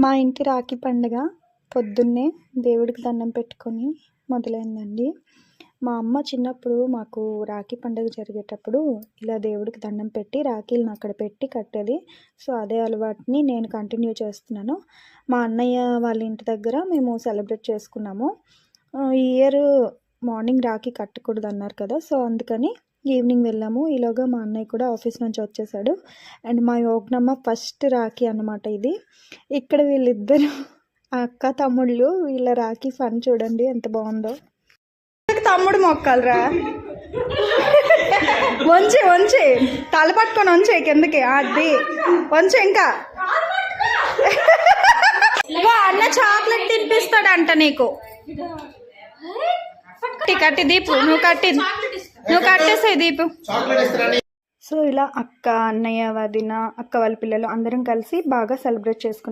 మా ఇంటి రాఖీ పండుగ పొద్దున్నే దేవుడికి దండం పెట్టుకొని మొదలైందండి. మా అమ్మ చిన్నప్పుడు మాకు రాఖీ పండుగ జరిగేటప్పుడు ఇలా దేవుడికి దండం పెట్టి రాఖీలను అక్కడ పెట్టి కట్టేది. సో అదే అలవాటుని నేను కంటిన్యూ చేస్తున్నాను. మా అన్నయ్య వాళ్ళ ఇంటి దగ్గర మేము సెలబ్రేట్ చేసుకున్నాము. ఈ ఇయర్ మార్నింగ్ రాఖీ కట్టకూడదు అన్నారు కదా, సో అందుకని ఈవినింగ్ వెళ్ళాము. ఈలోగా మా అన్నయ్య కూడా ఆఫీస్ నుంచి వచ్చేసాడు. అండ్ మా యోగ్నమ్మ ఫస్ట్ రాఖీ అన్నమాట ఇది. ఇక్కడ వీళ్ళిద్దరు అక్క తమ్ముళ్ళు, వీళ్ళ రాఖీ ఫన్ చూడండి ఎంత బాగుందో. తమ్ముడు మొక్కాలరా, వంచి వంచి తల పట్టుకొని వంచే కిందకి, అది వంచి. ఇంకా అన్న చాక్లెట్ తినిపిస్తాడంట నీకు. కట్టి దీపు, నువ్వు కట్టేసాయి దీపు. సో ఇలా అక్క, అన్నయ్య, వదిన, అక్క వాళ్ళ పిల్లలు అందరం కలిసి బాగా సెలబ్రేట్ చేసుకున్నాం.